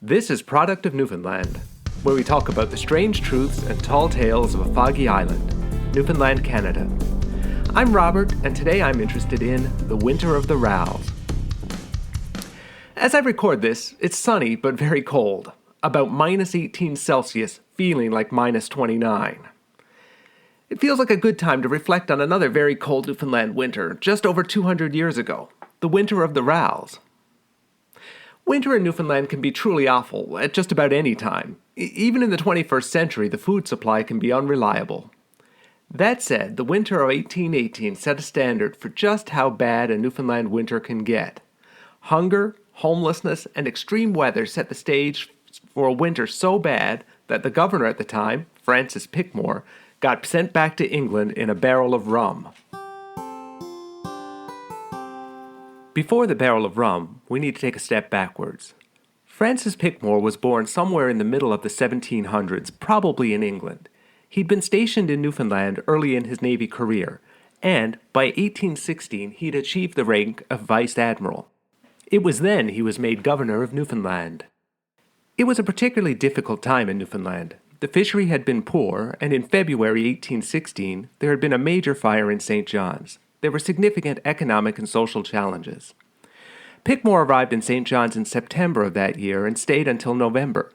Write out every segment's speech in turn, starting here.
This is Product of Newfoundland, where we talk about the strange truths and tall tales of a foggy island, Newfoundland, Canada. I'm Robert, and today I'm interested in the winter of the Rowls. As I record this, it's sunny but very cold, about minus 18 Celsius, feeling like minus 29. It feels like a good time to reflect on another very cold Newfoundland winter just over 200 years ago, the winter of the Rowls. Winter in Newfoundland can be truly awful at just about any time. Even in the 21st century, the food supply can be unreliable. That said, the winter of 1818 set a standard for just how bad a Newfoundland winter can get. Hunger, homelessness, and extreme weather set the stage for a winter so bad that the governor at the time, Francis Pickmore, got sent back to England in a barrel of rum. Before the barrel of rum, we need to take a step backwards. Francis Pickmore was born somewhere in the middle of the 1700s, probably in England. He'd been stationed in Newfoundland early in his Navy career, and by 1816 he'd achieved the rank of Vice Admiral. It was then he was made Governor of Newfoundland. It was a particularly difficult time in Newfoundland. The fishery had been poor, and in February 1816 there had been a major fire in St. John's. There were significant economic and social challenges. Pickmore arrived in St. John's in September of that year and stayed until November,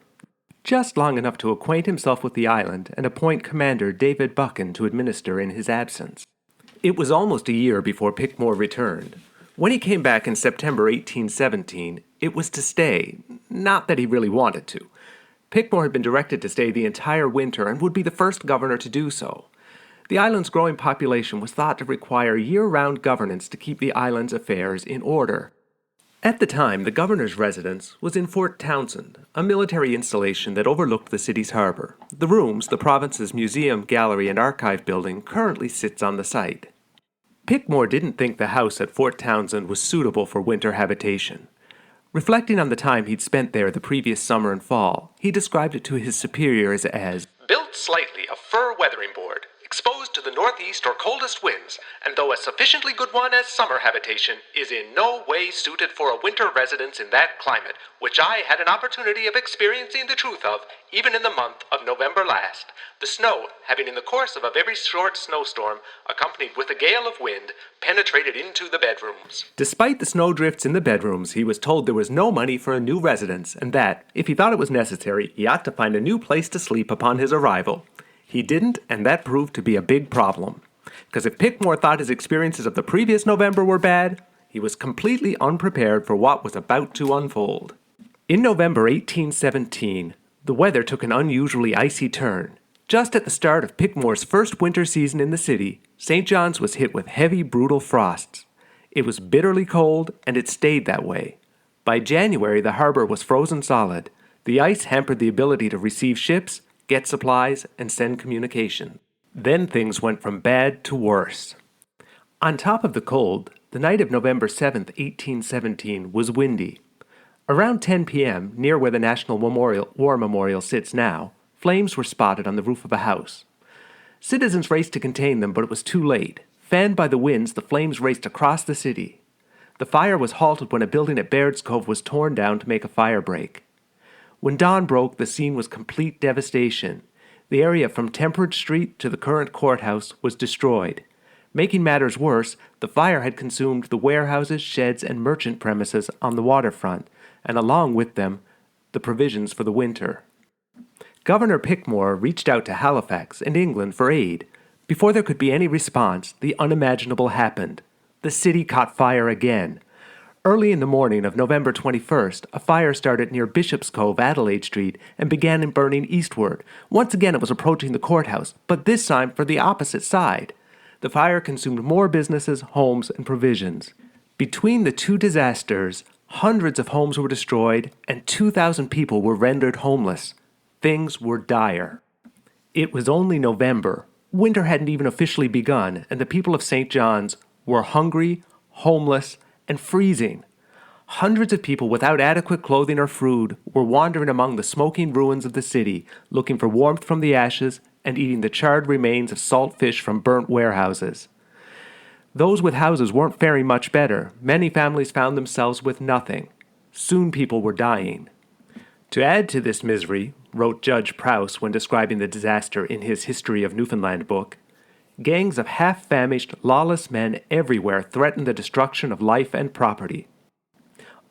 just long enough to acquaint himself with the island and appoint Commander David Buchan to administer in his absence. It was almost a year before Pickmore returned. When he came back in September 1817, it was to stay, not that he really wanted to. Pickmore had been directed to stay the entire winter and would be the first governor to do so. The island's growing population was thought to require year-round governance to keep the island's affairs in order. At the time, the governor's residence was in Fort Townsend, a military installation that overlooked the city's harbor. The rooms, the province's museum, gallery, and archive building, currently sits on the site. Pickmore didn't think the house at Fort Townsend was suitable for winter habitation. Reflecting on the time he'd spent there the previous summer and fall, he described it to his superiors as built slightly a fir weathering board, exposed to the northeast or coldest winds, and though a sufficiently good one as summer habitation, is in no way suited for a winter residence in that climate, which I had an opportunity of experiencing the truth of, even in the month of November last. The snow, having in the course of a very short snowstorm, accompanied with a gale of wind, penetrated into the bedrooms. Despite the snowdrifts in the bedrooms, he was told there was no money for a new residence, and that, if he thought it was necessary, he ought to find a new place to sleep upon his arrival. He didn't, and that proved to be a big problem. Because if Pickmore thought his experiences of the previous November were bad, he was completely unprepared for what was about to unfold. In November 1817, the weather took an unusually icy turn. Just at the start of Pickmore's first winter season in the city, St. John's was hit with heavy, brutal frosts. It was bitterly cold, and it stayed that way. By January, the harbor was frozen solid. The ice hampered the ability to receive ships, get supplies, and send communication. Then things went from bad to worse. On top of the cold, the night of November 7th, 1817 was windy. Around 10 p.m., near where the National War Memorial sits now, flames were spotted on the roof of a house. Citizens raced to contain them, but it was too late. Fanned by the winds, the flames raced across the city. The fire was halted when a building at Baird's Cove was torn down to make a fire break. When dawn broke, the scene was complete devastation. The area from Temperance Street to the current courthouse was destroyed. Making matters worse, the fire had consumed the warehouses, sheds, and merchant premises on the waterfront, and along with them, the provisions for the winter. Governor Pickmore reached out to Halifax and England for aid. Before there could be any response, the unimaginable happened. The city caught fire again. Early in the morning of November 21st, a fire started near Bishop's Cove, Adelaide Street, and began burning eastward. Once again it was approaching the courthouse, but this time for the opposite side. The fire consumed more businesses, homes, and provisions. Between the two disasters, hundreds of homes were destroyed, and 2,000 people were rendered homeless. Things were dire. It was only November. Winter hadn't even officially begun, and the people of St. John's were hungry, homeless, and freezing. Hundreds of people without adequate clothing or food were wandering among the smoking ruins of the city, looking for warmth from the ashes and eating the charred remains of salt fish from burnt warehouses. Those with houses weren't faring much better. Many families found themselves with nothing. Soon people were dying. To add to this misery, wrote Judge Prouse when describing the disaster in his History of Newfoundland book, gangs of half-famished, lawless men everywhere threatened the destruction of life and property.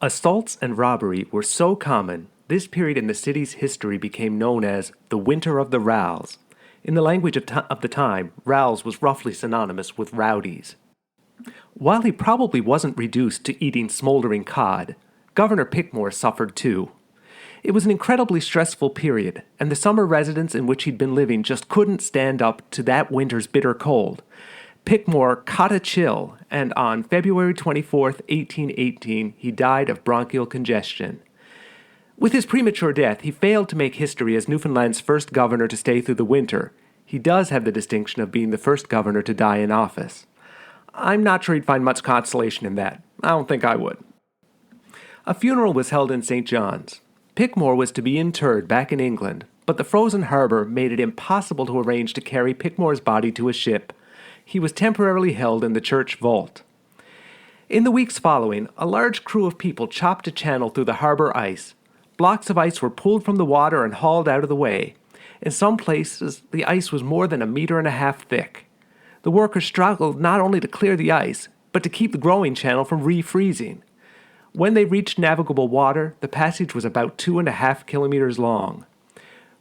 Assaults and robbery were so common, this period in the city's history became known as the Winter of the Rowels. In the language of the time, rowels was roughly synonymous with rowdies. While he probably wasn't reduced to eating smoldering cod, Governor Pickmore suffered too. It was an incredibly stressful period, and the summer residence in which he'd been living just couldn't stand up to that winter's bitter cold. Pickmore caught a chill, and on February 24, 1818, he died of bronchial congestion. With his premature death, he failed to make history as Newfoundland's first governor to stay through the winter. He does have the distinction of being the first governor to die in office. I'm not sure he'd find much consolation in that. I don't think I would. A funeral was held in St. John's. Pickmore was to be interred back in England, but the frozen harbor made it impossible to arrange to carry Pickmore's body to a ship. He was temporarily held in the church vault. In the weeks following, a large crew of people chopped a channel through the harbor ice. Blocks of ice were pulled from the water and hauled out of the way. In some places, the ice was more than 1.5 meters thick. The workers struggled not only to clear the ice, but to keep the growing channel from refreezing. When they reached navigable water, the passage was about 2.5 kilometers long.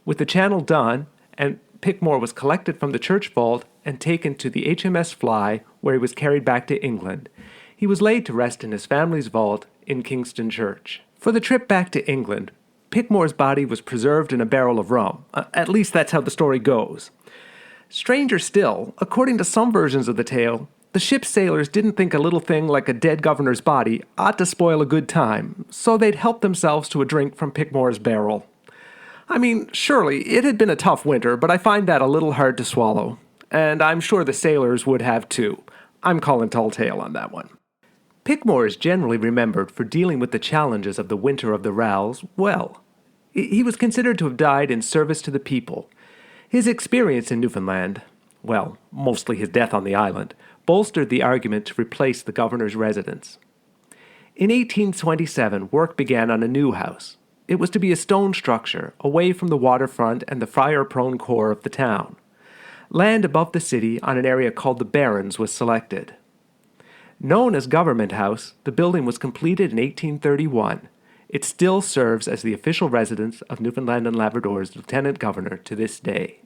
With the channel done, and Pickmore was collected from the church vault and taken to the HMS Fly, where he was carried back to England. He was laid to rest in his family's vault in Kingston Church. For the trip back to England, Pickmore's body was preserved in a barrel of rum. At least that's how the story goes. Stranger still, according to some versions of the tale, the ship's sailors didn't think a little thing like a dead governor's body ought to spoil a good time, so they'd help themselves to a drink from Pickmore's barrel. I mean, surely, it had been a tough winter, but I find that a little hard to swallow. And I'm sure the sailors would have too. I'm calling tall tale on that one. Pickmore is generally remembered for dealing with the challenges of the Winter of the Rowels well. He was considered to have died in service to the people. His experience in Newfoundland, well, mostly his death on the island, bolstered the argument to replace the governor's residence. In 1827, work began on a new house. It was to be a stone structure, away from the waterfront and the fire-prone core of the town. Land above the city on an area called the Barrens was selected. Known as Government House, the building was completed in 1831. It still serves as the official residence of Newfoundland and Labrador's Lieutenant Governor to this day.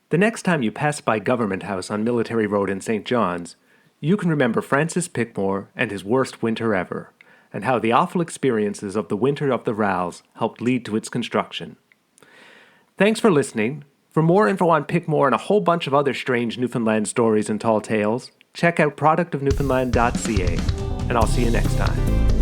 The next time you pass by Government House on Military Road in St. John's, you can remember Francis Pickmore and his worst winter ever, and how the awful experiences of the Winter of the Rowels helped lead to its construction. Thanks for listening. For more info on Pickmore and a whole bunch of other strange Newfoundland stories and tall tales, check out productofnewfoundland.ca, and I'll see you next time.